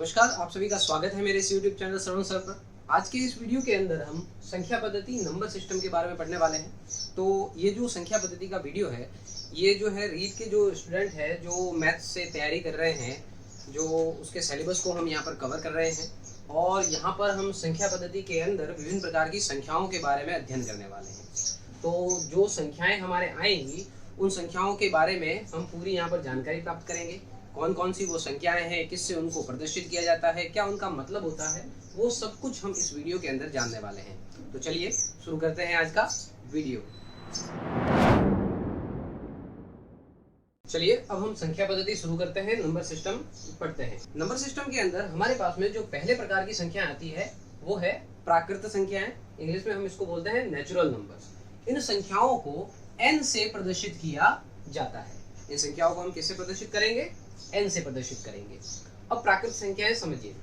नमस्कार, आप सभी का स्वागत है मेरे इस YouTube चैनल श्रवण सर पर। आज के इस वीडियो के अंदर हम संख्या पद्धति नंबर सिस्टम के बारे में पढ़ने वाले हैं। तो ये जो संख्या पद्धति का वीडियो है, ये जो है रीट के जो स्टूडेंट है जो मैथ्स से तैयारी कर रहे हैं, जो उसके सिलेबस को हम यहाँ पर कवर कर रहे हैं और यहाँ पर हम संख्या पद्धति के अंदर विभिन्न प्रकार की संख्याओं के बारे में अध्ययन करने वाले हैं। तो जो संख्याएँ हमारे आएंगी, उन संख्याओं के बारे में हम पूरी यहाँ पर जानकारी प्राप्त करेंगे। कौन कौन सी वो संख्याएं हैं, किससे उनको प्रदर्शित किया जाता है, क्या उनका मतलब होता है, वो सब कुछ हम इस वीडियो के अंदर जानने वाले हैं। तो चलिए शुरू करते हैं आज का वीडियो। चलिए अब हम संख्या पद्धति शुरू करते हैं, नंबर सिस्टम पढ़ते हैं। नंबर सिस्टम के अंदर हमारे पास में जो पहले प्रकार की संख्या आती है वो है प्राकृत संख्याएं। इंग्लिश में हम इसको बोलते हैं नेचुरल नंबर्स। इन संख्याओं को n से प्रदर्शित किया जाता है। इन संख्याओं को हम किससे प्रदर्शित करेंगे? n से प्रदर्शित करेंगे। अब प्राकृत संख्याएं समझिए,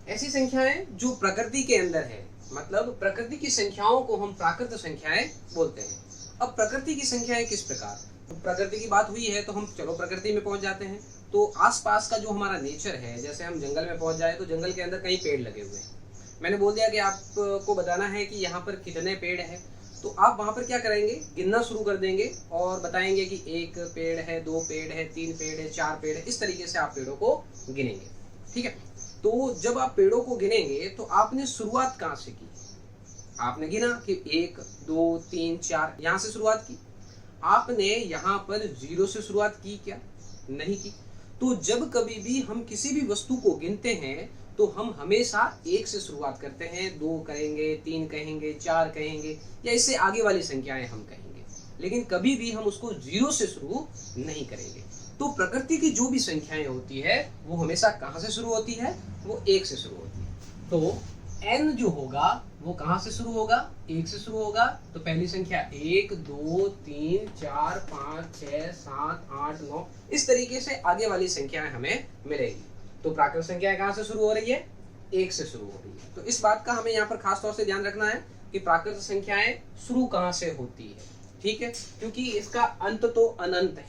ऐसी संख्याएं जो प्रकृति के अंदर है, मतलब प्रकृति की संख्याओं को हम प्राकृत संख्याएं बोलते हैं। अब प्रकृति की संख्याएं किस प्रकार? तो प्रकृति की बात हुई है तो हम चलो प्रकृति में पहुंच जाते हैं। तो आसपास का जो हमारा नेचर है, जैसे हम जंगल में पहुंच जाए तो जंगल के अंदर कई पेड़ लगे हुए हैं। मैंने बोल दिया कि आपको बताना है कि यहाँ पर कितने पेड़ हैं, तो आप वहाँ पर क्या करेंगे, गिनना शुरू कर देंगे और बताएंगे कि 1 पेड़ है, 2 पेड़ है, 3 पेड़ है, 4 पेड़ है। इस तरीके से आप पेड़ों को गिनेंगे, ठीक है। तो जब आप पेड़ों को गिनेंगे तो आपने शुरुआत कहाँ से की? आपने गिना कि 1 2 3 4, यहाँ से शुरुआत की। आपने यहाँ पर 0 से शुरुआत की क्या? नहीं की। तो जब कभी भी हम किसी भी वस्तु को गिनते हैं तो हम हमेशा 1 से शुरुआत करते हैं, 2 कहेंगे, 3 कहेंगे, 4 कहेंगे या इससे आगे वाली संख्याएं हम कहेंगे, लेकिन कभी भी हम उसको 0 से शुरू नहीं करेंगे। तो प्रकृति की जो भी संख्याएं होती है वो हमेशा कहाँ से शुरू होती है? वो 1 से शुरू होती है। तो n जो होगा वो कहाँ से शुरू होगा? 1 से शुरू होगा। तो पहली संख्या 1 2 3 4 5 6 7 8 9, इस तरीके से आगे वाली संख्याएं हमें मिलेगी। तो प्राकृत संख्याएं कहाँ से शुरू हो रही है? 1 से शुरू हो रही है। तो इस बात का हमें यहाँ पर खास तौर से ध्यान रखना है कि प्राकृत संख्याएं शुरू कहाँ से होती है, ठीक है, क्योंकि इसका अंत तो अनंत है,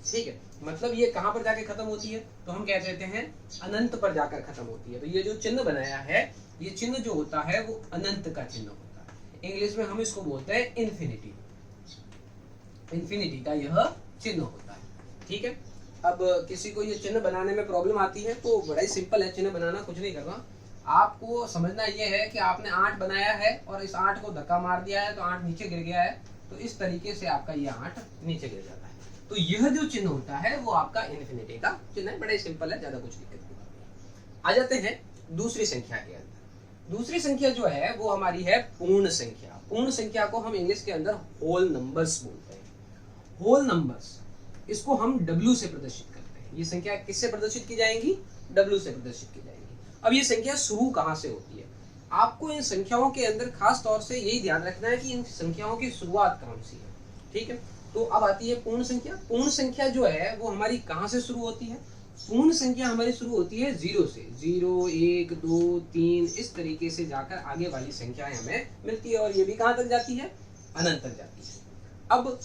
ठीक है। मतलब ये कहाँ पर जाके खत्म होती है? तो हम कह देते हैं अनंत पर जाकर खत्म होती है। तो ये जो चिन्ह बनाया है, ये चिन्ह जो होता है वो अनंत का चिन्ह होता है। इंग्लिश में हम इसको बोलते हैं इन्फिनिटी। इन्फिनिटी का यह चिन्ह होता है, ठीक है। अब किसी को ये चिन्ह बनाने में प्रॉब्लम आती है तो बड़ा ही सिंपल है चिन्ह बनाना, कुछ नहीं करना। आपको समझना ये है कि आपने 8 बनाया है और इस 8 को धक्का मार दिया है तो 8 नीचे गिर गया है, तो इस तरीके से आपका ये 8 नीचे गिर जाता है। तो यह जो चिन्ह होता है वो आपका इन्फिनिटी का चिन्ह है। बड़ा ही सिंपल है, ज्यादा कुछ दिक्कत की बात नहीं। आ जाते हैं दूसरी संख्या के अंदर। दूसरी संख्या जो है वो हमारी है पूर्ण संख्या। पूर्ण संख्या को हम इंग्लिश के अंदर होल नंबर्स बोलते हैं। होल नंबर्स, इसको हम W से प्रदर्शित करते हैं। ये संख्या किससे प्रदर्शित की जाएंगी? W से प्रदर्शित की जाएंगी। अब ये संख्या शुरू कहाँ से होती है? आपको इन संख्याओं के अंदर खास तौर से यही ध्यान रखना है कि इन संख्याओं की शुरुआत कौन सी है, ठीक है। तो अब आती है पूर्ण संख्या। पूर्ण संख्या जो है वो हमारी कहाँ से शुरू होती है? पूर्ण संख्या हमारी शुरू होती है 0 से। 0 1 2 3, इस तरीके से जाकर आगे वाली संख्याएं हमें मिलती है और ये भी कहाँ तक जाती है? अनंत तक जाती है। अब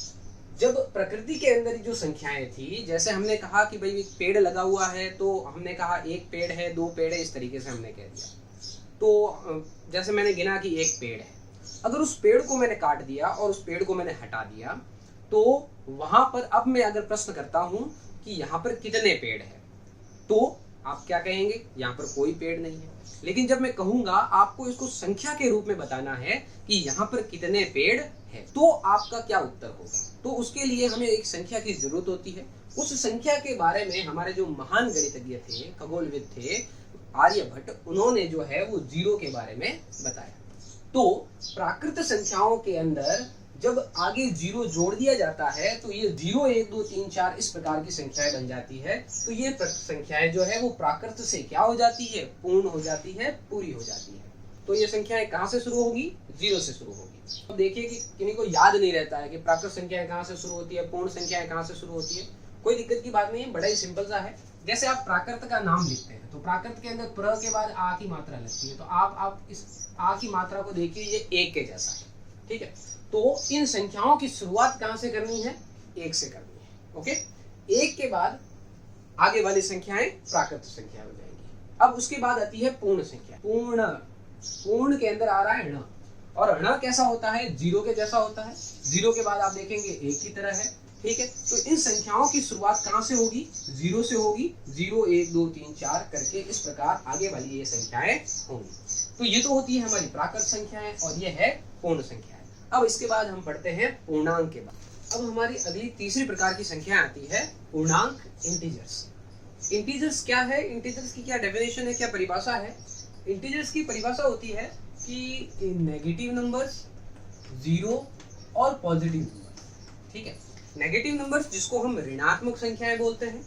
जब प्रकृति के अंदर जो संख्याएं थी, जैसे हमने कहा कि भाई पेड़ लगा हुआ है, तो हमने कहा 1 पेड़ है, 2 पेड़ है, इस तरीके से हमने कह दिया। तो जैसे मैंने गिना कि 1 पेड़ है, अगर उस पेड़ को मैंने काट दिया और उस पेड़ को मैंने हटा दिया, तो वहां पर अब मैं अगर प्रश्न करता हूं कि यहाँ पर कितने पेड़ है, तो आप क्या कहेंगे? यहाँ पर कोई पेड़ नहीं है। लेकिन जब मैं कहूंगा आपको इसको संख्या के रूप में बताना है कि यहाँ पर कितने पेड़ है, तो आपका क्या उत्तर होगा? तो उसके लिए हमें एक संख्या की जरूरत होती है। उस संख्या के बारे में हमारे जो महान गणितज्ञ थे, खगोलविद थे, आर्यभट्ट, उन्होंने जो है वो 0 के बारे में बताया। तो प्राकृत संख्याओं के अंदर जब आगे 0 जोड़ दिया जाता है तो ये 0 1 2 3 4 इस प्रकार की संख्याएं बन जाती है। तो ये संख्याएं जो है वो प्राकृत से क्या हो जाती है? पूर्ण हो जाती है, पूरी हो जाती है। तो ये संख्याएं कहाँ से शुरू होगी? 0 से शुरू होगी। अब देखिए कि किन्हीं को याद नहीं रहता है कि प्राकृत संख्याएं कहाँ से शुरू होती है, पूर्ण संख्याएं कहाँ से शुरू होती है। कोई दिक्कत की बात नहीं है, बड़ा ही सिंपल सा है। जैसे आप प्राकृत का नाम लिखते हैं तो प्राकृत के अंदर प्र के बाद आ की मात्रा लगती है, तो आप इस आ की मात्रा को देखिए, ये 1 के जैसा है, ठीक है। तो इन संख्याओं की शुरुआत कहाँ से करनी है? 1 से करनी है, ओके। 1 के बाद आगे वाली संख्याएं प्राकृत संख्या हो जाएंगी। अब उसके बाद आती है पूर्ण संख्या। पूर्ण के अंदर आ रहा है ऋण, और ऋण कैसा होता है, जीरो के जैसा होता है। जीरो के बाद आप देखेंगे एक की तरह है, ठीक है। तो इन संख्याओं की शुरुआत कहाँ से होगी, जीरो से होगी। 0 1 2 3 4 करके इस प्रकार आगे वाली ये संख्याएं होंगी। तो ये तो होती है हमारी प्राकृत संख्याएं, और ये है पूर्ण संख्याएं। अब इसके बाद हम पढ़ते हैं पूर्णांक के बाद। अब हमारी अगली तीसरी प्रकार की संख्या आती है पूर्णांक, इंटीजर्स। इंटीजर्स क्या है, इंटीजर्स की क्या डेफिनेशन है, क्या परिभाषा है। इंटीजर्स की परिभाषा होती है कि नेगेटिव नंबर्स, जीरो और पॉजिटिव नंबर्स, ठीक है। नेगेटिव नंबर्स जिसको हम ऋणात्मक संख्याएं बोलते हैं,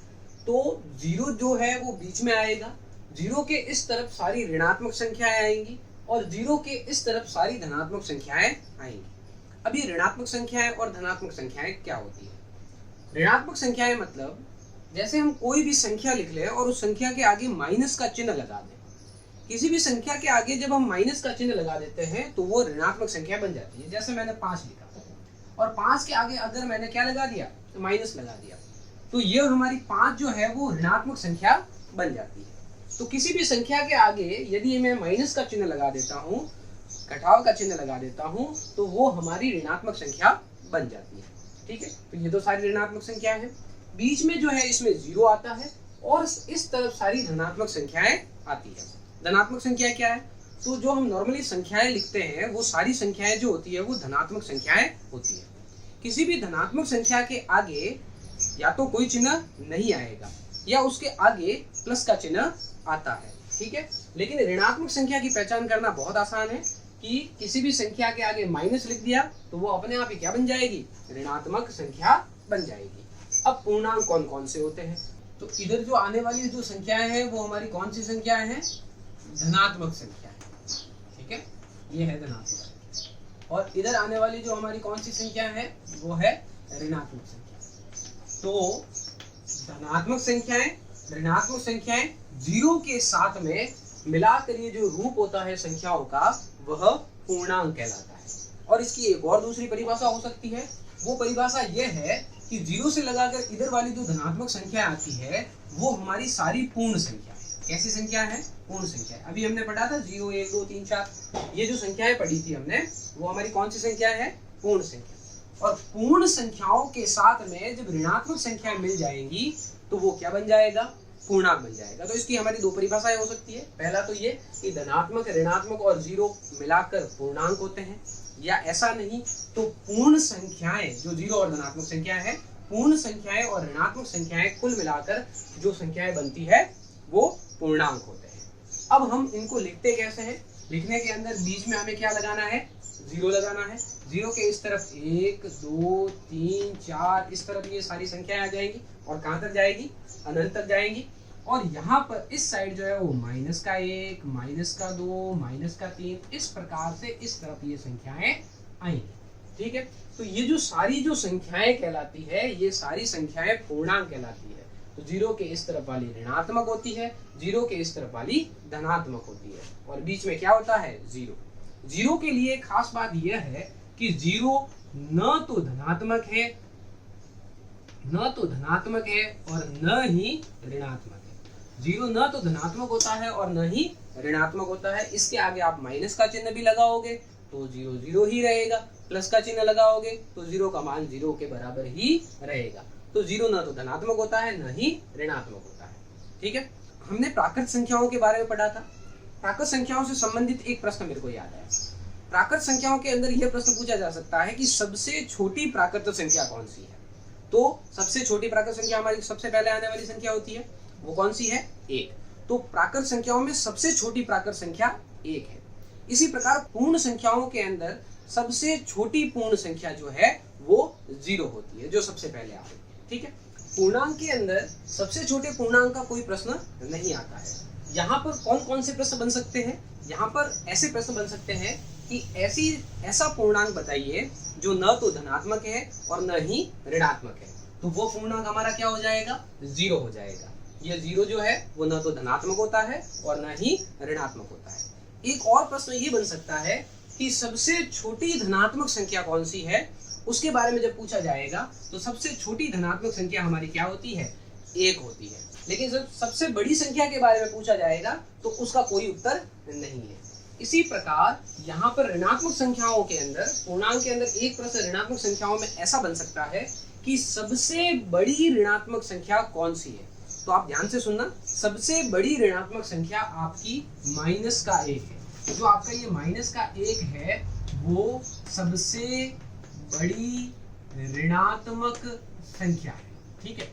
तो जीरो जो है वो बीच में आएगा, जीरो के इस तरफ सारी ऋणात्मक संख्याएं आएंगी, और जीरो के इस तरफ सारी धनात्मक संख्याएं आएंगी। अब ये ऋणात्मक संख्याएं और धनात्मक संख्याएं क्या होती है। ऋणात्मक संख्याएं मतलब जैसे हम कोई भी संख्या लिख लें और उस संख्या के आगे माइनस का चिन्ह लगा दें। किसी भी संख्या के आगे जब हम माइनस का चिन्ह लगा देते हैं तो वो ऋणात्मक संख्या बन जाती है। जैसे मैंने 5 लिखा और 5 के आगे अगर मैंने क्या लगा दिया, तो माइनस लगा दिया, तो ये हमारी 5 जो है वो ऋणात्मक संख्या बन जाती है। तो किसी भी संख्या के आगे यदि मैं माइनस का चिन्ह लगा देता हूँ, घटाव का चिन्ह लगा देता हूँ, तो वो हमारी ऋणात्मक संख्या बन जाती है, ठीक है। तो ये तो सारी ऋणात्मक संख्या है। बीच में जो है इसमें जीरो आता है, और इस तरफ सारी धनात्मक संख्याएं आती है। धनात्मक संख्या क्या है, तो जो हम नॉर्मली संख्याएं लिखते हैं वो सारी संख्याएं जो होती है वो धनात्मक संख्याएं होती है। किसी भी धनात्मक संख्या के आगे या तो कोई चिन्ह नहीं आएगा या उसके आगे प्लस का चिन्ह आता है, ठीक है। लेकिन ऋणात्मक संख्या की पहचान करना बहुत आसान है कि किसी भी संख्या के आगे माइनस लिख दिया तो वो अपने आप ही क्या बन जाएगी, ऋणात्मक संख्या बन जाएगी। अब पूर्णांक कौन कौन से होते हैं, तो इधर जो आने वाली जो संख्याएं हैं वो हमारी कौन सी संख्याएं हैं, धनात्मक संख्या है, ठीक है, ये है धनात्मक संख्या। और इधर आने वाली जो हमारी कौन सी संख्या है वो है ऋणात्मक संख्या। तो धनात्मक संख्याएं, ऋणात्मक संख्याएं, जीरो के साथ में मिलाकर ये जो रूप होता है संख्याओं का वह पूर्णांक कहलाता है। और इसकी एक और दूसरी परिभाषा हो सकती है, वो परिभाषा ये है कि जीरो से लगाकर इधर वाली जो धनात्मक संख्या आती है वो हमारी सारी पूर्ण संख्या है। कैसी संख्या है, पूर्ण संख्या है। अभी हमने पढ़ा था 0 1 2 3 4, ये जो संख्याएं पढ़ी थी हमने वो हमारी कौन सी संख्या है, पूर्ण संख्या। और पूर्ण संख्याओं के साथ में जब ऋणात्मक संख्याएं मिल जाएंगी तो वो क्या बन जाएगा, पूर्णांक बन जाएगा। तो इसकी हमारी दो परिभाषाएं हो सकती है। पहला तो ये कि धनात्मक, ऋणात्मक और जीरो मिलाकर पूर्णांक होते हैं, या ऐसा नहीं तो पूर्ण संख्याएं जो जीरो और धनात्मक संख्या है, पूर्ण संख्याएं और ऋणात्मक संख्याएं कुल मिलाकर जो संख्याएं बनती है वो पूर्णांक होते हैं। अब हम इनको लिखते कैसे हैं, लिखने के अंदर बीच में हमें क्या लगाना है, जीरो लगाना है। जीरो के इस तरफ 1 2 3 4 इस तरफ ये सारी संख्याएं आ जाएंगी, और कहां तक जाएगी, अनंत तक जाएंगी। और यहाँ पर इस साइड जो है वो माइनस का 1, माइनस का 2, माइनस का 3, इस प्रकार से इस तरफ ये संख्याएं आएंगी, ठीक है। तो ये जो सारी जो संख्याएं कहलाती है ये सारी संख्याएं पूर्णांक कहलाती है। तो जीरो के इस तरफ वाली ऋणात्मक होती है, जीरो के इस तरफ वाली धनात्मक होती है, और बीच में क्या होता है, जीरो। जीरो के लिए खास बात यह है कि जीरो न तो धनात्मक है, और न ही ऋणात्मक है। जीरो न तो धनात्मक होता है और न ही ऋणात्मक होता है। इसके आगे आप माइनस का चिन्ह भी लगाओगे तो जीरो जीरो ही रहेगा, प्लस का चिन्ह लगाओगे तो जीरो का मान जीरो के बराबर ही रहेगा। तो जीरो न तो धनात्मक होता है न ही ऋणात्मक होता है, ठीक है। हमने प्राकृत संख्याओं के बारे में पढ़ा था। प्राकृत संख्याओं से संबंधित एक प्रश्न मेरे को याद आया। प्राकृत संख्याओं के अंदर यह प्रश्न पूछा जा सकता है कि सबसे छोटी प्राकृत संख्या कौन सी है। तो सबसे छोटी प्राकृत संख्या हमारी सबसे पहले आने वाली संख्या होती है, वो कौन सी है, 1। तो प्राकृत संख्याओं में सबसे छोटी प्राकृत संख्या 1 है। इसी प्रकार पूर्ण संख्याओं के अंदर सबसे छोटी पूर्ण संख्या जो है वो 0 होती है, जो सबसे पहले आती है, ठीक है। पूर्णांक के अंदर सबसे छोटे पूर्णांक का कोई प्रश्न नहीं आता है। यहाँ पर कौन कौन से प्रश्न बन सकते हैं, यहाँ पर ऐसे प्रश्न बन सकते हैं कि ऐसा पूर्णांक बताइए जो न तो धनात्मक है और न ही ऋणात्मक है। तो वो पूर्णांक हमारा क्या हो जाएगा, 0 हो जाएगा। ये 0 जो है वो न तो धनात्मक होता है और न ही ऋणात्मक होता है। एक और प्रश्न ये बन सकता है कि सबसे छोटी धनात्मक संख्या कौन सी है, उसके बारे में जब पूछा जाएगा तो सबसे छोटी धनात्मक संख्या हमारी क्या होती है, 1 होती है। लेकिन जब सबसे बड़ी संख्या के बारे में पूछा जाएगा तो उसका कोई उत्तर नहीं है। इसी प्रकार यहाँ पर ऋणात्मक संख्याओं के अंदर, पूर्णांक के अंदर एक प्रश्न ऋणात्मक संख्याओं में ऐसा बन सकता है कि सबसे बड़ी ऋणात्मक संख्या कौन सी है। तो आप ध्यान से सुनना, सबसे बड़ी ऋणात्मक संख्या आपकी -1 है। जो आपका ये -1 है वो सबसे बड़ी ऋणात्मक संख्या है। ठीक है,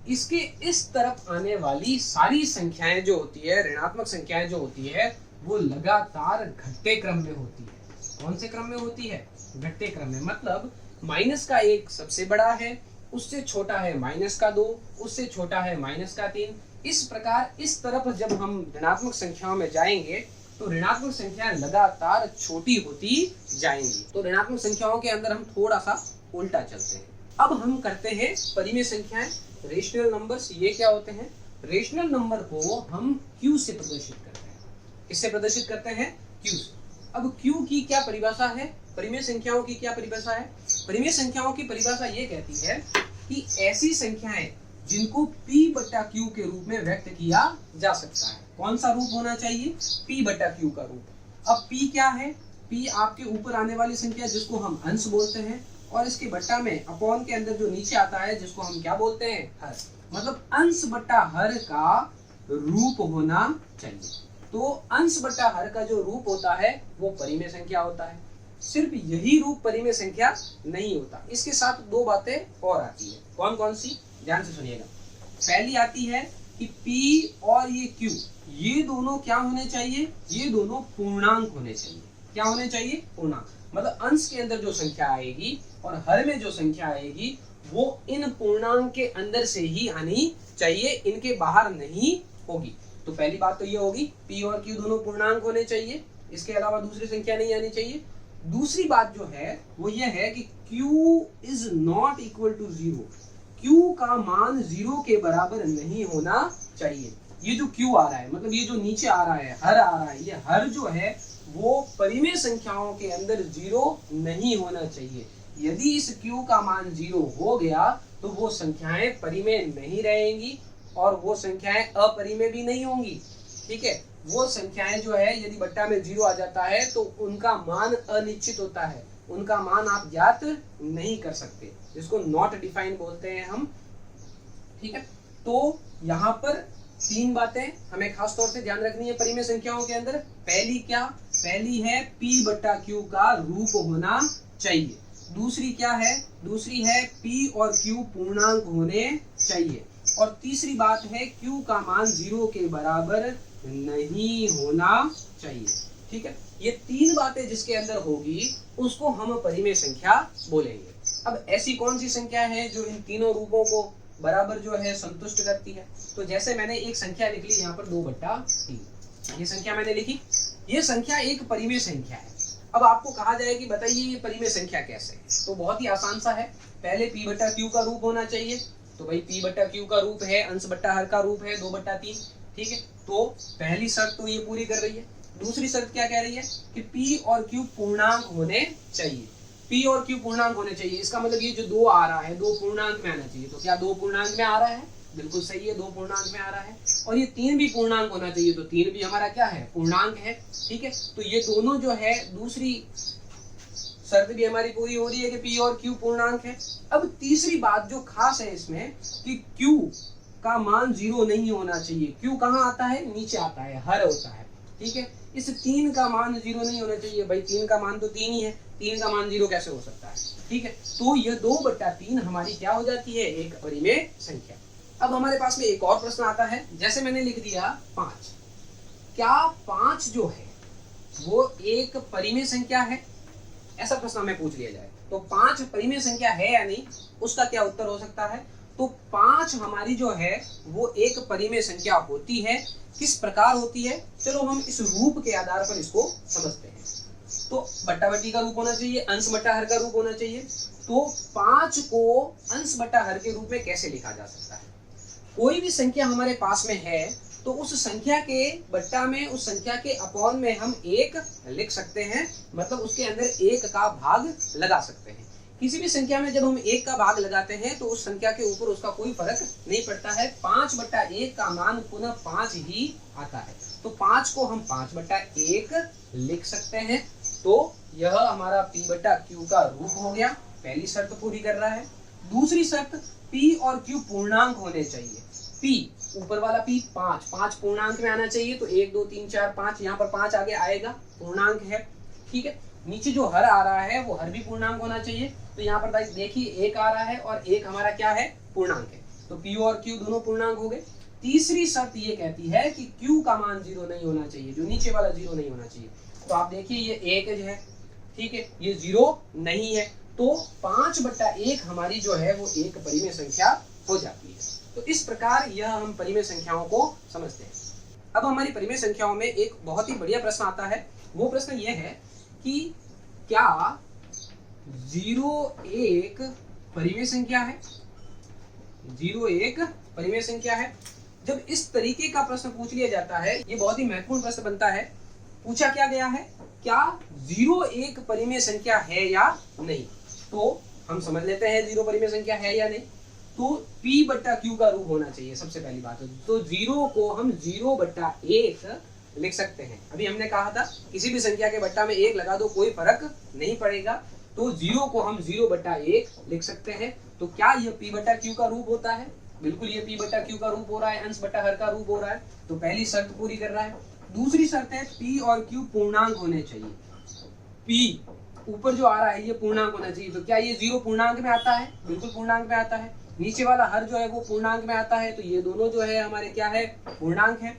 इसके इस तरफ आने वाली सारी संख्याएं जो होती है, ऋणात्मक संख्याएं जो होती है, वो लगातार घटते क्रम में होती है। कौन से क्रम में होती है? घटते क्रम में। मतलब -1 सबसे बड़ा है, उससे छोटा है -2, उससे छोटा है -3। इस प्रकार इस तरफ जब हम ऋणात्मक संख्याओं में जाएंगे तो ऋणात्मक संख्याएं लगातार छोटी होती जाएंगी। तो ऋणात्मक संख्याओं के अंदर हम थोड़ा सा उल्टा चलते हैं। अब हम करते हैं परिमेय संख्याएं, रेशनल नंबर्स। ये क्या होते हैं? रेशनल नंबर को हम Q से प्रदर्शित करते हैं। किससे प्रदर्शित करते हैं? Q से। अब Q की क्या परिभाषा है? परिमेय संख्याओं की क्या परिभाषा है? परिमेय संख्याओं की परिभाषा ये कहती है कि ऐसी संख्याएं जिनको P/Q के रूप में व्यक्त किया जा सकता है। कौन सा रूप होना चाहिए? P/Q का रूप। अब P क्या है? P आपके ऊपर आने वाली संख्या जिसको हम अंश बोलते हैं, और इसके बट्टा में अपॉन के अंदर जो नीचे आता है जिसको हम क्या बोलते हैं? हर। मतलब अंश बट्टा हर का रूप होना चाहिए। तो अंश बट्टा हर का जो रूप होता है वो परिमेय संख्या होता है। सिर्फ यही रूप परिमेय संख्या नहीं होता, इसके साथ दो बातें और आती है। कौन कौन सी? ध्यान से सुनिएगा। पहली आती है कि P और ये Q, ये दोनों क्या होने चाहिए? ये दोनों पूर्णांक होने चाहिए। क्या होने चाहिए? पूर्णांक। मतलब अंश के अंदर जो संख्या आएगी और हर में जो संख्या आएगी वो इन पूर्णांक के अंदर से ही आनी चाहिए, इनके बाहर नहीं होगी। तो पहली बात तो ये होगी, P और Q दोनों पूर्णांक होने चाहिए, इसके अलावा दूसरी संख्या नहीं आनी चाहिए। दूसरी बात जो है वो ये है कि Q is not equal to 0। Q का मान 0 के बराबर नहीं होना चाहिए। ये जो Q आ रहा है, मतलब ये जो नीचे आ रहा है, हर आ रहा है, ये हर जो है वो परिमेय संख्याओं के अंदर 0 नहीं होना चाहिए। यदि इस Q का मान 0 हो गया तो वो संख्याएं परिमेय नहीं रहेंगी और वो संख्याएं अपरिमेय भी नहीं होंगी। ठीक है, वो संख्याएं जो है यदि बट्टा में 0 आ जाता है तो उनका मान अनिश्चित होता है, उनका मान आप ज्ञात नहीं कर सकते, जिसको नॉट डिफाइन बोलते हैं हम। ठीक है, तो यहाँ पर तीन बातें हमें खास तौर से ध्यान रखनी है परिमेय संख्याओं के अंदर। पहली क्या? पहली है P/Q का रूप होना चाहिए। दूसरी क्या है? दूसरी है P और Q पूर्णांक होने चाहिए। और तीसरी बात है Q का मान 0 के बराबर नहीं होना चाहिए। ठीक है, ये तीन बातें जिसके अंदर होगी उसको हम परिमेय संख्या बोलेंगे। अब ऐसी कौन सी संख्या है जो इन तीनों रूपों को बराबर जो है संतुष्ट करती है? तो जैसे मैंने एक संख्या लिख ली यहाँ पर 2/3, ये संख्या मैंने लिखी, ये संख्या एक परिमेय संख्या है। अब आपको कहा जाए कि बताइए ये परिमेय संख्या कैसे है, तो बहुत ही आसान सा है। पहले P/Q का रूप होना चाहिए, तो भाई P/Q का रूप है अंश बट्टा हर का रूप है 2/3। ठीक है, तो पहली शर्त तो ये पूरी कर रही है। दूसरी शर्त क्या कह रही है कि P और Q पूर्णांक होने चाहिए। P और Q पूर्णांक होने चाहिए, इसका मतलब ये जो 2 आ रहा है 2 पूर्णांक में आना चाहिए। तो क्या 2 पूर्णांक में आ रहा है? बिल्कुल सही है, 2 पूर्णांक में आ रहा है। और ये 3 भी पूर्णांक होना चाहिए, तो 3 भी हमारा क्या है? पूर्णांक है। ठीक है, तो ये दोनों जो है दूसरी शर्त भी हमारी पूरी हो रही है कि P और Q पूर्णांक है। अब तीसरी बात जो खास है इसमें कि Q का मान 0 नहीं होना चाहिए। Q कहाँ आता है? नीचे आता है, हर होता है। ठीक है, इस 3 का मान 0 नहीं होना चाहिए। भाई 3 का मान तो 3 ही है, 3 का मान 0 कैसे हो सकता है? ठीक है, तो यह 2/3 हमारी क्या हो जाती है? एक परिमेय संख्या। अब हमारे पास में एक और प्रश्न आता है, जैसे मैंने लिख दिया 5। क्या 5 जो है वो एक परिमेय संख्या है? ऐसा प्रश्न हमें पूछ लिया जाए तो 5 परिमेय संख्या है या नहीं, उसका क्या उत्तर हो सकता है? तो 5 हमारी जो है वो एक परिमेय संख्या होती है। किस प्रकार होती है? चलो हम इस रूप के आधार पर इसको समझते हैं। तो बट्टा बट्टी का रूप होना चाहिए, अंश बट्टा हर का रूप होना चाहिए। तो 5 को अंश बट्टा हर के रूप में कैसे लिखा जा सकता है? कोई भी संख्या हमारे पास में है तो उस संख्या के बट्टा में, उस संख्या के अपॉन में हम 1 लिख सकते हैं, मतलब उसके अंदर 1 का भाग लगा सकते हैं। किसी भी संख्या में जब हम 1 का भाग लगाते हैं तो उस संख्या के ऊपर उसका कोई फर्क नहीं पड़ता है। 5/1 का मान पुनः 5 ही आता है। तो 5 को हम 5/1 लिख सकते हैं। तो यह हमारा p/q का रूप हो गया। पहली शर्त पूरी कर रहा है। दूसरी शर्त p और q पूर्णांक होने चाहिए। p ऊपर वाला p 5 पूर्णांक में आना चाहिए। तो 1 2 3 4 5 यहाँ पर 5 आगे आएगा, पूर्णांक है। ठीक है, नीचे जो हर आ रहा है वो हर भी पूर्णांक होना चाहिए। तो यहाँ पर देखिए 1 आ रहा है और 1 हमारा क्या है, पूर्णांक है। तो p और q दोनों पूर्णांक हो गए। तीसरी शर्त ये कहती है कि q का मान 0 नहीं होना चाहिए, जो नीचे वाला 0 नहीं होना चाहिए। तो आप देखिए ये 1 है, ठीक है, ये 0 नहीं है। तो 5/1 हमारी जो है वो एक परिमेय संख्या हो जाती है। तो इस प्रकार यह हम परिमेय संख्याओं को समझते हैं। अब हमारी परिमेय संख्याओं में एक बहुत ही बढ़िया प्रश्न आता है। वो प्रश्न ये है कि क्या 0 एक परिमेय संख्या है? 0 एक परिमेय संख्या है। जब इस तरीके का प्रश्न पूछ लिया जाता है, ये बहुत ही महत्वपूर्ण प्रश्न बनता है। पूछा क्या गया है, क्या 0 एक परिमेय संख्या है या नहीं? तो हम समझ लेते हैं 0 परिमेय संख्या है या नहीं। तो p/q का रूप होना चाहिए सबसे पहली बात। तो 0 को हम 0/1 लिख सकते हैं। अभी हमने कहा था किसी भी संख्या के बट्टा में 1 लगा दो, कोई फर्क नहीं पड़ेगा। तो 0 को हम 0/1 लिख सकते हैं। तो क्या यह p/q का रूप होता है? बिल्कुल ये p/q का रूप हो रहा है, अंश बटा हर का रूप हो रहा है। तो पहली शर्त पूरी कर रहा है। दूसरी शर्त है p और q पूर्णांक होने चाहिए। p ऊपर जो आ रहा है ये पूर्णांक होना चाहिए। तो क्या ये 0 पूर्णांक में आता है? बिल्कुल पूर्णांक में आता है। नीचे वाला हर जो है वो पूर्णांक में आता है। तो ये दोनों जो है हमारे क्या है, पूर्णांक है।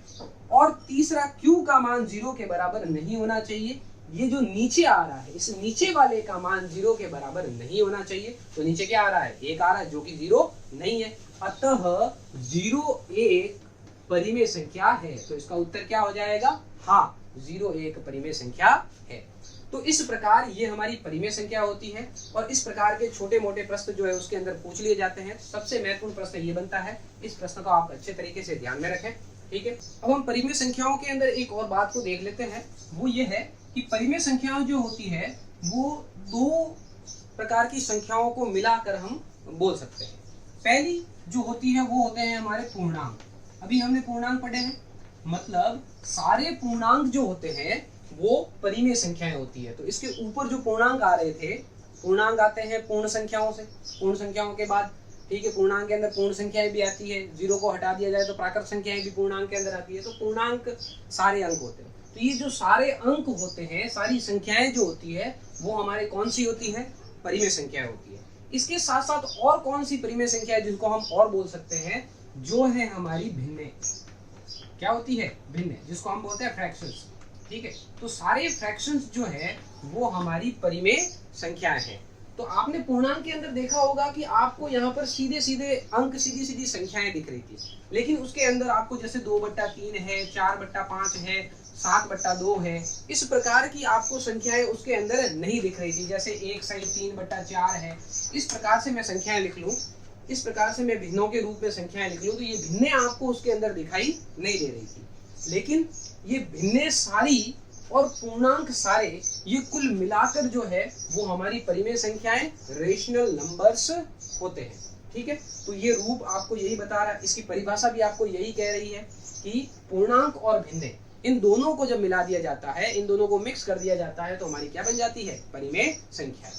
और तीसरा q का मान 0 के बराबर नहीं होना चाहिए। ये जो नीचे आ रहा है, इस नीचे वाले का मान 0 के बराबर नहीं होना चाहिए। तो नीचे क्या आ रहा है, 1 आ रहा है, जो कि 0 नहीं है। अतः 0 एक परिमेय संख्या है। तो इसका उत्तर क्या हो जाएगा, हाँ 0 एक परिमेय संख्या है। तो इस प्रकार ये हमारी परिमेय संख्या होती है। और इस प्रकार के छोटे मोटे प्रश्न जो है उसके अंदर पूछ लिए जाते हैं। सबसे महत्वपूर्ण प्रश्न ये बनता है, इस प्रश्न को आप अच्छे तरीके से ध्यान में रखें। ठीक है, अब हम परिमेय संख्याओं के अंदर एक और बात को देख लेते हैं। वो ये है कि परिमेय संख्याएं जो होती है वो 2 प्रकार की संख्याओं को मिलाकर हम बोल सकते हैं। पहली जो होती है वो होते हैं हमारे पूर्णांक। अभी हमने पूर्णांक पढ़े हैं, मतलब सारे पूर्णांक जो होते हैं वो परिमेय संख्याएं होती है। तो इसके ऊपर जो पूर्णांक आ रहे थे, पूर्णांक आते हैं पूर्ण संख्याओं से। पूर्ण संख्याओं के बाद ठीक है, पूर्णांक के अंदर पूर्ण संख्याएं भी आती है। 0 को हटा दिया जाए तो प्राकृत संख्याएं भी पूर्णांक के अंदर आती है। तो पूर्णांक सारे अंक होते हैं। तो ये जो सारे अंक होते हैं, सारी संख्याएं जो होती है वो हमारे कौन सी होती है, परिमेय संख्या होती है। इसके साथ साथ और कौन सी परिमेय संख्या है जिसको हम और बोल सकते हैं, जो है हमारी भिन्न। क्या होती है, भिन्न, जिसको हम बोलते हैं फ्रैक्शंस। ठीक है, तो सारे फ्रैक्शंस जो है वो हमारी परिमेय संख्याएं हैं। तो आपने पूर्णांक के अंदर देखा होगा कि आपको यहाँ पर सीधे सीधे अंक, सीधी सीधी संख्याएं दिख रही थी। लेकिन उसके अंदर आपको जैसे 2/3 है, 4/5 है, 7/2 है, इस प्रकार की आपको संख्याएं उसके अंदर नहीं दिख रही थी। जैसे 1/3/4 है। इस प्रकार से मैं संख्याएं लिख लूं, इस प्रकार से मैं भिन्नों के रूप में संख्याएं लिख लूं, तो ये भिन्ने आपको उसके अंदर दिखाई नहीं दे रही थी। लेकिन ये भिन्ने सारी और पूर्णांक सारे, ये कुल मिलाकर जो है वो हमारी परिमेय संख्याएं, रेशनल नंबर्स होते हैं। ठीक है, तो ये रूप आपको यही बता रहा है। इसकी परिभाषा भी आपको यही कह रही है कि पूर्णांक और भिन्ने, इन दोनों को जब मिला दिया जाता है, इन दोनों को मिक्स कर दिया जाता है, तो हमारी क्या बन जाती है, परिमेय संख्या।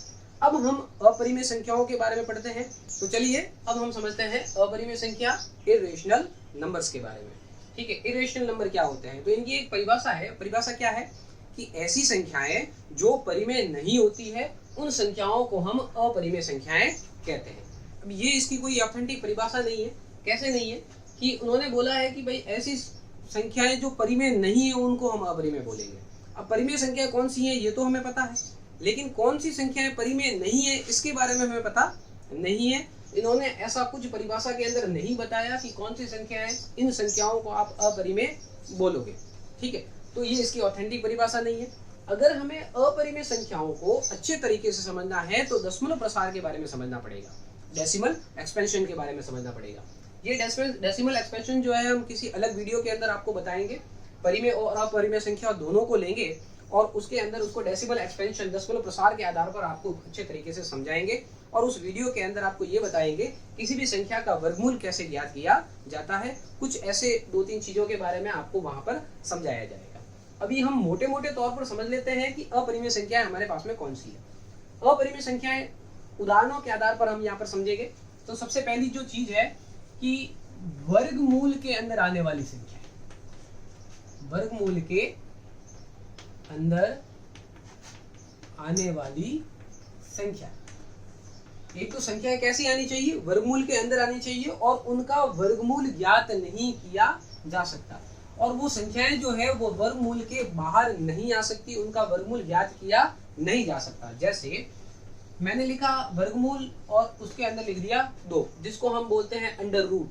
अब हम अपरिमेय संख्याओं के बारे में पढ़ते हैं। तो चलिए अब हम समझते हैं अपरिमेय संख्या, इर्रेशनल नंबर्स के बारे में। ठीक है, इर्रेशनल नंबर क्या होते हैं, तो इनकी एक परिभाषा है। परिभाषा क्या है कि ऐसी संख्याएं जो परिमेय नहीं होती है, उन संख्याओं को हम अपरिमेय संख्याएं कहते हैं। अब ये इसकी कोई ऑथेंटिक परिभाषा नहीं है। कैसे नहीं है, कि उन्होंने बोला है कि भाई ऐसी संख्याएं जो परिमेय नहीं है उनको हम अपरिमेय बोलेंगे। अब परिमेय संख्या कौन सी है ये तो हमें पता है, लेकिन कौन सी संख्याएं परिमेय नहीं है इसके बारे में हमें पता नहीं है। इन्होंने ऐसा कुछ परिभाषा के अंदर नहीं बताया कि कौन सी संख्याएं, इन संख्याओं को आप अपरिमेय बोलोगे। ठीक है, तो ये इसकी ऑथेंटिक परिभाषा नहीं है। अगर हमें अपरिमेय संख्याओं को अच्छे तरीके से समझना है तो दशमलव प्रसार के बारे में समझना पड़ेगा, डेसिमल एक्सपेंशन के बारे में समझना पड़ेगा। ये डेसिमल एक्सपेंशन जो है हम किसी अलग वीडियो के अंदर आपको बताएंगे। परिमेय और अपरिमेय संख्या दोनों को लेंगे और उसके अंदर उसको डेसिमल एक्सपेंशन, दशमलव प्रसार के आधार पर आपको अच्छे तरीके से समझाएंगे। और उस वीडियो के अंदर आपको ये बताएंगे किसी भी संख्या का वर्गमूल कैसे ज्ञात किया जाता है। कुछ ऐसे 2-3 चीजों के बारे में आपको वहां पर समझाया जाएगा। अभी हम मोटे मोटे तौर पर समझ लेते हैं कि अपरिमेय संख्याएं हमारे पास में कौन सी है। अपरिमेय संख्याएं उदाहरणों के आधार पर हम यहाँ पर समझेंगे। तो सबसे पहली जो चीज है कि वर्गमूल के अंदर आने वाली संख्या, वर्गमूल के अंदर आने वाली संख्या, एक तो संख्या कैसी आनी चाहिए, वर्गमूल के अंदर आनी चाहिए और उनका वर्गमूल ज्ञात नहीं किया जा सकता। और वो संख्याएं जो है वो वर्गमूल के बाहर नहीं आ सकती, उनका वर्गमूल ज्ञात किया नहीं जा सकता। जैसे मैंने लिखा वर्गमूल और उसके अंदर लिख दिया 2, जिसको हम बोलते हैं अंडर रूट।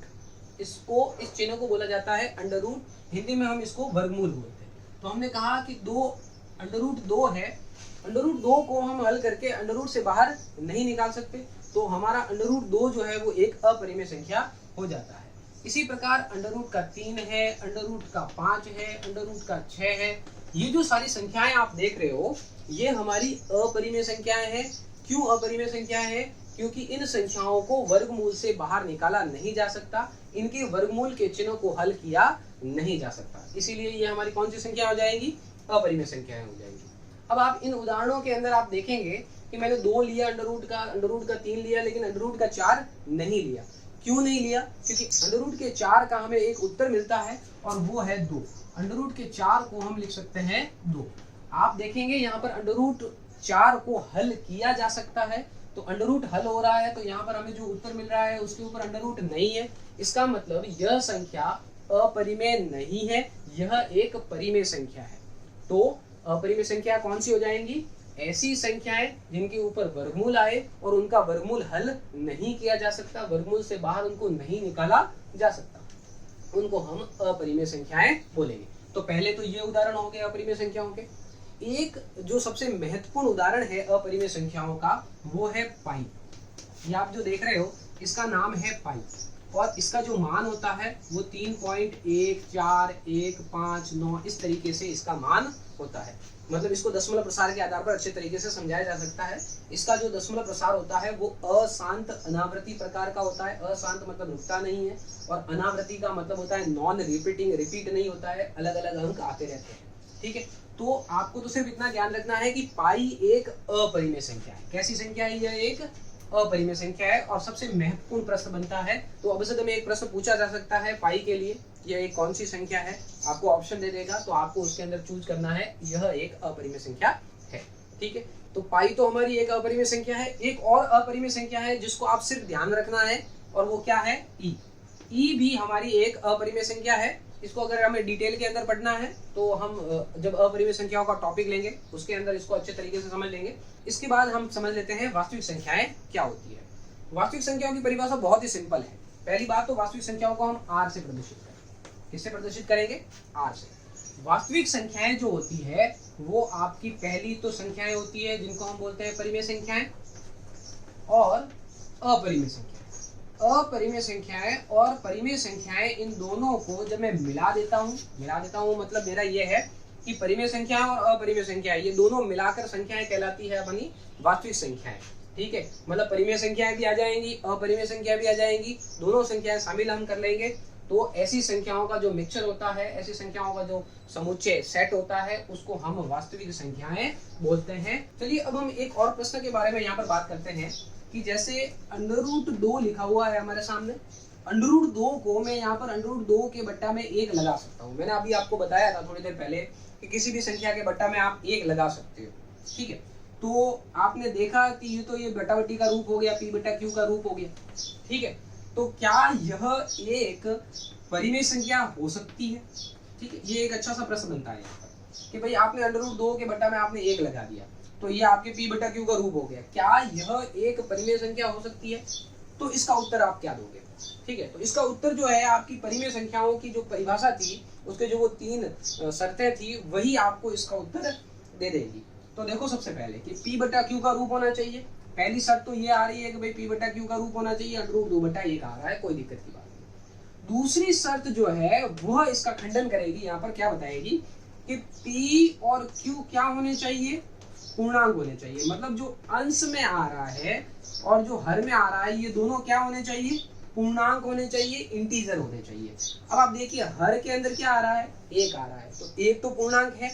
इसको, इस चिन्ह को बोला जाता है अंडर रूट, हिंदी में हम इसको वर्गमूल बोलते हैं। तो हमने कहा कि 2 अंडर रूट 2 है, अंडर रूट 2 को हम हल करके अंडर रूट से बाहर नहीं निकाल सकते, तो हमारा अंडर रूट 2 जो है वो एक अपरिमेय संख्या हो जाता है। इसी प्रकार अंडर रूट का 3 है, अंडर रूट का 5 है, अंडर रूट का 6 है। ये जो सारी संख्याएं आप देख रहे हो ये हमारी अपरिमेय संख्याएं हैं। क्यों अपरिमेय संख्याएं हैं? क्योंकि इन संख्याओं को वर्गमूल से बाहर निकाला नहीं जा सकता, इनके वर्गमूल के चिन्हों को हल किया नहीं जा सकता, इसीलिए ये हमारी कौन सी संख्या हो जाएगी? अपरिमेय संख्याएं हो जाएंगी। अब आप इन उदाहरणों के अंदर आप देखेंगे कि मैंने 2 लिया अंडर रूट का 3 लिया, लेकिन अंडर रूट का 4 नहीं लिया। क्यों नहीं लिया? क्योंकि अंडर रूट के 4 का हमें एक उत्तर मिलता है और वो है 2। अंडर रूट के 4 को हम लिख सकते हैं 2। आप देखेंगे यहाँ पर अंडर रूट 4 को हल किया जा सकता है, तो अंडर रूट हल हो रहा है, तो यहाँ पर हमें जो उत्तर मिल रहा है उसके ऊपर अंडर रूट नहीं है। इसका मतलब यह संख्या अपरिमेय नहीं है, यह एक परिमेय संख्या है। तो अपरिमेय संख्या कौन सी हो जाएंगी? ऐसी संख्याएं जिनके ऊपर वर्गमूल आए और उनका वर्गमूल हल नहीं किया जा सकता, वर्गमूल से बाहर उनको नहीं निकाला जा सकता, उनको हम अपरिमेय संख्याएं बोलेंगे। तो पहले तो ये उदाहरण हो गए अपरिमेय संख्याओं के। एक जो सबसे महत्वपूर्ण उदाहरण है अपरिमेय संख्याओं का वो है पाई। ये आप जो देख रहे हो इसका नाम है पाई और इसका जो मान होता है वो 3.14159 इस तरीके से इसका मान होता है। मतलब इसको दशमलव प्रसार के आधार पर अच्छे तरीके से समझाया जा सकता है। इसका जो दशमलव प्रसार होता है वो अशांत अनावृत्ति प्रकार का होता है। अशांत मतलब रुकता नहीं है और अनावृत्ति का मतलब होता है नॉन रिपीटिंग, रिपीट नहीं होता है, अलग अलग अंक आते रहते हैं। ठीक है, तो आपको तो सिर्फ इतना ध्यान रखना है कि पाई एक अपरिमेय संख्या है। कैसी संख्या है? यह एक अपरिमेय संख्या है। और सबसे महत्वपूर्ण प्रश्न बनता है, तो अवश्य में एक प्रश्न पूछा जा सकता है पाई के लिए, यह एक कौन सी संख्या है? आपको ऑप्शन दे देगा, तो आपको उसके अंदर चूज करना है यह एक अपरिमेय संख्या है। ठीक है, तो पाई तो हमारी एक अपरिमेय संख्या है। एक और अपरिमेय संख्या है जिसको आप सिर्फ ध्यान रखना है, और वो क्या है? ई। ई भी हमारी एक अपरिमेय संख्या है। इसको अगर हमें डिटेल के अंदर पढ़ना है तो हम जब अपरिमेय संख्याओं का टॉपिक लेंगे उसके अंदर इसको अच्छे तरीके से समझ लेंगे। इसके बाद हम समझ लेते हैं वास्तविक संख्याएं क्या होती है। वास्तविक संख्याओं की परिभाषा बहुत ही सिंपल है। पहली बात तो वास्तविक संख्याओं को हम आर से प्रदर्शित करेंगे। किससे प्रदर्शित करेंगे? आर से। वास्तविक संख्याएं जो होती है वो आपकी पहली तो संख्याएं होती है जिनको हम बोलते हैं परिमेय संख्याएं और अपरिमेय संख्याएं। अपरिमेय संख्याएं और परिमेय संख्याएं, इन दोनों को जब मैं मिला देता हूं मतलब मेरा ये है कि परिमेय संख्या और अपरिमेय संख्या ये दोनों मिलाकर संख्याएं कहलाती है अपनी वास्तविक संख्याएं। ठीक है, मतलब परिमेय संख्याएं भी आ जाएंगी, अपरिमेय संख्या भी आ जाएंगी, दोनों संख्याएं शामिल हम कर लेंगे। तो ऐसी संख्याओं का जो मिक्सचर होता है, ऐसी संख्याओं का जो समुच्चय सेट होता है, उसको हम वास्तविक संख्याएं बोलते हैं। चलिए अब हम एक और प्रश्न के बारे में यहाँ पर बात करते हैं कि जैसे अंडर रूट 2 लिखा हुआ है हमारे सामने। अंडर रूट 2 को मैं यहाँ पर अंडर रूट 2 के बट्टा में 1 लगा सकता हूँ। मैंने अभी आपको बताया था थोड़ी देर पहले कि किसी भी संख्या के बट्टा में आप 1 लगा सकते हो। ठीक है, तो आपने देखा कि ये तो ये बट्टा बट्टी का रूप हो गया, पी बट्टा क्यू का रूप हो गया। ठीक है, तो क्या यह एक परिमेय संख्या हो सकती है? ठीक है, ये एक अच्छा सा प्रश्न बनता है यहाँ पर कि भाई आपने अंडर रूट 2 के बट्टा में आपने 1 लगा दिया, तो ये आपके पी बटा क्यू का रूप हो गया। क्या यह एक परिमेय संख्या हो सकती है? तो इसका उत्तर आप क्या दोगे? ठीक है, तो इसका उत्तर जो है आपकी परिमेय संख्याओं की जो परिभाषा थी, उसके जो वो 3 शर्तें थी, वही आपको इसका उत्तर दे देगी। तो देखो सबसे पहले कि पी बटा क्यू का रूप होना चाहिए। पहली शर्त तो ये आ रही है कि भाई पी बटा क्यू का रूप होना चाहिए, अंडर रूट 2 बटा 1 आ रहा है, कोई दिक्कत की बात नहीं। दूसरी शर्त जो है वह इसका खंडन करेगी। यहाँ पर क्या बताएगी कि P और Q क्या होने चाहिए, पूर्णांक होने चाहिए। मतलब जो अंश में आ रहा है और जो हर में आ रहा है, ये दोनों क्या होने चाहिए, पूर्णांक होने चाहिए, इंटीजर होने चाहिए। अब आप देखिए हर के अंदर क्या आ रहा है, एक आ रहा है, तो एक तो पूर्णांक है,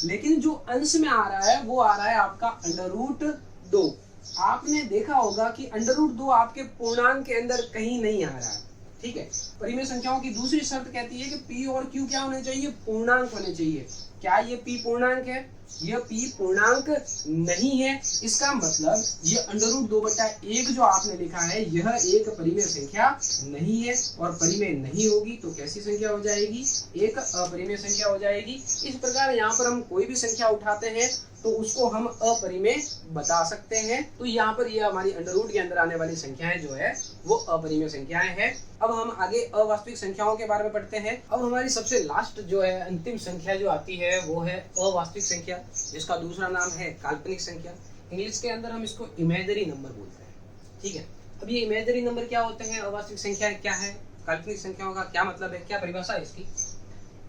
लेकिन जो अंश में आ रहा है वो आ रहा है आपका √2। आपने देखा होगा कि √2 आपके पूर्णांक के अंदर कहीं नहीं आ रहा है, ठीक है। परिमेय संख्याओं की दूसरी शर्त कहती है कि P और Q क्या होने चाहिए, पूर्णांक होने चाहिए। क्या ये P पूर्णांक है, यह P पूर्णांक नहीं है। इसका मतलब ये √2/1 जो आपने लिखा है यह एक परिमेय संख्या नहीं है, और परिमेय नहीं होगी तो कैसी संख्या हो जाएगी, एक अपरिमेय संख्या हो जाएगी। इस प्रकार यहाँ पर हम कोई भी संख्या उठाते हैं तो उसको हम अपरिमेय बता सकते हैं। तो यहाँ पर ये हमारी अंडर के अंदर आने वाली संख्याएं जो है वो अपरिमेय संख्याएं हैं। अब हम आगे अवास्तविक संख्याओं के बारे में पढ़ते हैं। अब हमारी सबसे लास्ट जो है अंतिम संख्या जो आती है वो है अवास्तविक संख्या, जिसका दूसरा नाम है काल्पनिक संख्या। इंग्लिश के अंदर हम इसको इमेजिनरी नंबर बोलते हैं, ठीक है। अब ये इमेजिनरी नंबर क्या होते हैं, अवास्तविक संख्याएं क्या है, काल्पनिक संख्याओं का क्या मतलब है, क्या परिभाषा है इसकी।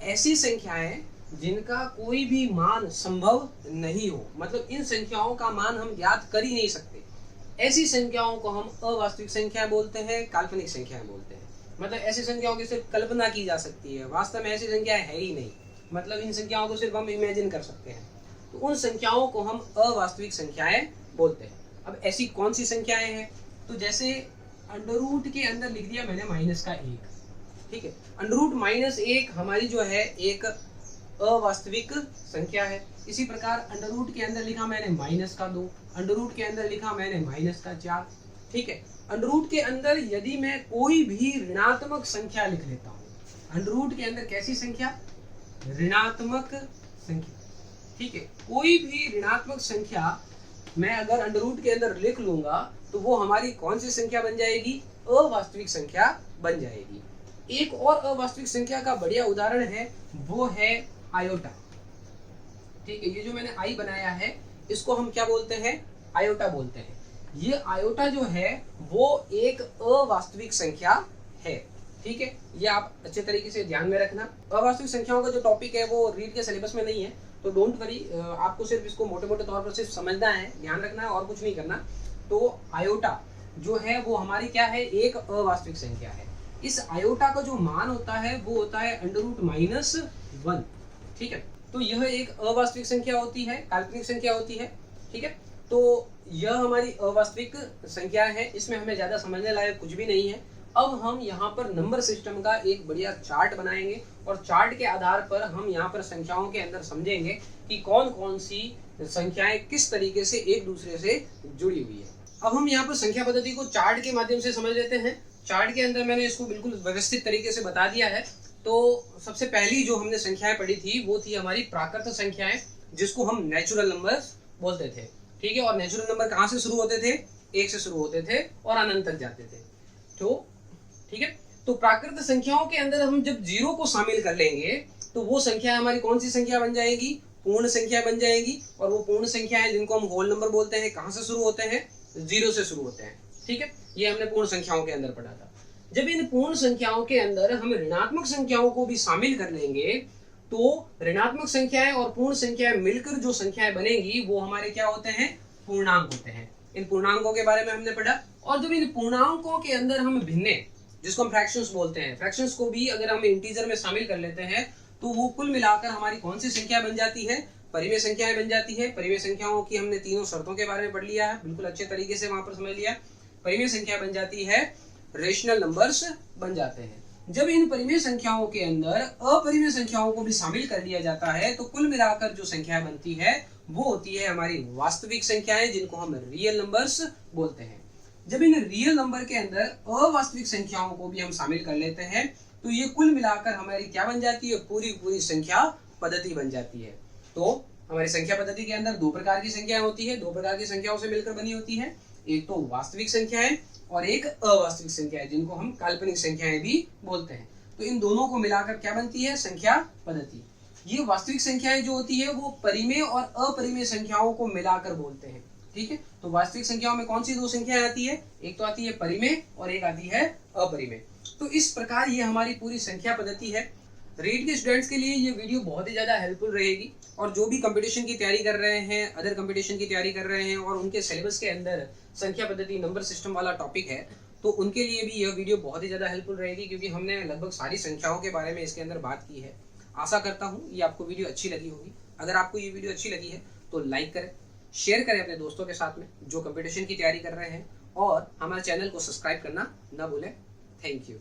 ऐसी संख्याएं जिनका कोई भी मान संभव नहीं हो, मतलब इन संख्याओं का मान हम ज्ञात कर ही नहीं सकते, ऐसी संख्याओं को हम अवास्तविक संख्या बोलते हैं, काल्पनिक संख्याएं बोलते हैं। मतलब ऐसी संख्याओं की सिर्फ कल्पना की जा सकती है, वास्तव में ऐसी संख्याएं है ही नहीं, मतलब इन संख्याओं को सिर्फ हम इमेजिन कर सकते हैं, तो उन संख्याओं को हम अवास्तविक संख्याएं बोलते हैं। अब ऐसी कौन सी संख्याएं हैं, तो जैसे अंडर के अंदर लिख दिया मैंने -1, ठीक है। √-1 हमारी जो है एक अवास्तविक संख्या है। इसी प्रकार अंडर के अंदर लिखा मैंने -2, अंडर के अंदर लिखा मैंने -4, ठीक है। अंडर के अंदर यदि मैं कोई भी ऋणात्मक संख्या लिख लेता हूँ, अंडर के अंदर कैसी संख्या, ऋणात्मक संख्या, ठीक है। कोई भी ऋणात्मक संख्या मैं अगर अंडर के अंदर लिख लूंगा तो वो हमारी कौन सी संख्या बन जाएगी, अवास्तविक संख्या बन जाएगी। एक और अवास्तविक संख्या का बढ़िया उदाहरण है, वो है आयोटा, ठीक है। ये जो मैंने आई बनाया है इसको हम क्या बोलते हैं, आयोटा बोलते हैं। ये आयोटा जो है वो एक अवास्तविक संख्या है, ठीक है। ये आप अच्छे तरीके से ध्यान में रखना। अवास्तविक संख्याओं का जो टॉपिक है वो रीड के सिलेबस में नहीं है, तो डोंट वरी, आपको सिर्फ इसको मोटे मोटे तौर पर सिर्फ समझना है, ध्यान रखना है और कुछ नहीं करना। तो आयोटा जो है वो हमारी क्या है, एक अवास्तविक संख्या है। इस आयोटा का जो मान होता है वो होता है √-1, ठीक है। तो यह एक अवास्तविक संख्या होती है, काल्पनिक संख्या होती है, ठीक है। तो यह हमारी अवास्तविक संख्या है, इसमें हमें ज्यादा समझने लायक कुछ भी नहीं है। अब हम यहाँ पर नंबर सिस्टम का एक बढ़िया चार्ट बनाएंगे और चार्ट के आधार पर हम यहाँ पर संख्याओं के अंदर समझेंगे कि कौन कौन सी संख्याएं किस तरीके से एक दूसरे से जुड़ी हुई है। अब हम यहाँ पर संख्या पद्धति को चार्ट के माध्यम से समझ लेते हैं। चार्ट के अंदर मैंने इसको बिल्कुल व्यवस्थित तरीके से बता दिया है। तो सबसे पहली जो हमने संख्याएं पढ़ी थी वो थी हमारी प्राकृत संख्याएं, जिसको हम नेचुरल नंबर्स बोलते थे, ठीक है। और नेचुरल नंबर कहाँ से शुरू होते थे, 1 से शुरू होते थे और अनंत तक जाते थे, तो ठीक है। तो प्राकृत संख्याओं के अंदर हम जब 0 को शामिल कर लेंगे तो वो संख्या हमारी कौन सी संख्या बन जाएगी, पूर्ण संख्या बन जाएगी। और वो पूर्ण संख्या है जिनको हम होल नंबर बोलते हैं, कहाँ से शुरू होते हैं, 0 से शुरू होते हैं, ठीक है। ये हमने पूर्ण संख्याओं के अंदर पढ़ा था। जब इन पूर्ण संख्याओं के अंदर हम ऋणात्मक संख्याओं को भी शामिल कर लेंगे तो ऋणात्मक संख्याएं और पूर्ण संख्याएं मिलकर जो संख्याएं बनेगी वो हमारे क्या होते हैं, पूर्णांक होते हैं। इन पूर्णांकों के बारे में हमने पढ़ा। और जब इन पूर्णांकों के अंदर हम भिन्ने, जिसको हम फ्रैक्शंस बोलते हैं, फ्रैक्शंस को भी अगर हम इंटीजर में शामिल कर लेते हैं तो वो कुल मिलाकर हमारी कौन सी संख्या बन जाती है, परिमेय संख्याएं बन जाती है। परिमेय संख्याओं की हमने तीनों शर्तों के बारे में पढ़ लिया है, बिल्कुल अच्छे तरीके से वहां पर समझ लिया। परिमेय संख्या बन जाती है, रेशनल नंबर्स बन जाते हैं। जब इन परिमेय संख्याओं के अंदर अपरिमेय संख्याओं को भी शामिल कर लिया जाता है तो कुल मिलाकर जो संख्या बनती है वो होती है हमारी वास्तविक संख्याएं, जिनको हम रियल नंबर्स बोलते हैं। जब इन रियल नंबर के अंदर अवास्तविक संख्याओं को भी हम शामिल कर लेते हैं तो ये कुल मिलाकर हमारी क्या बन जाती है, पूरी पूरी संख्या पद्धति बन जाती है। तो हमारी संख्या पद्धति के अंदर 2 प्रकार की संख्याएं होती है, 2 प्रकार की संख्याओं से मिलकर बनी होती है। एक तो वास्तविक संख्याएं और एक अवास्तविक संख्याएं, जिनको हम काल्पनिक संख्याएं भी बोलते हैं। तो इन दोनों को मिलाकर क्या बनती है, संख्या पद्धति। ये वास्तविक संख्याएं जो होती है वो परिमेय और अपरिमेय संख्याओं को मिलाकर बोलते हैं, ठीक है। तो वास्तविक संख्याओं में कौन सी 2 संख्याएं आती है, एक तो आती है परिमेय और एक आती है अपरिमेय। तो इस प्रकार ये हमारी पूरी संख्या पद्धति है। रीट के स्टूडेंट्स के लिए ये वीडियो बहुत ही ज़्यादा हेल्पफुल रहेगी, और जो भी कंपटीशन की तैयारी कर रहे हैं, अदर कंपटीशन की तैयारी कर रहे हैं और उनके सिलेबस के अंदर संख्या पद्धति नंबर सिस्टम वाला टॉपिक है, तो उनके लिए भी यह वीडियो बहुत ही ज़्यादा हेल्पफुल रहेगी, क्योंकि हमने लगभग सारी संख्याओं के बारे में इसके अंदर बात की है। आशा करता हूँ ये आपको वीडियो अच्छी लगी होगी। अगर आपको ये वीडियो अच्छी लगी है तो लाइक करें, शेयर करें अपने दोस्तों के साथ में जो कंपटीशन की तैयारी कर रहे हैं, और हमारे चैनल को सब्सक्राइब करना ना भूलें। Thank you.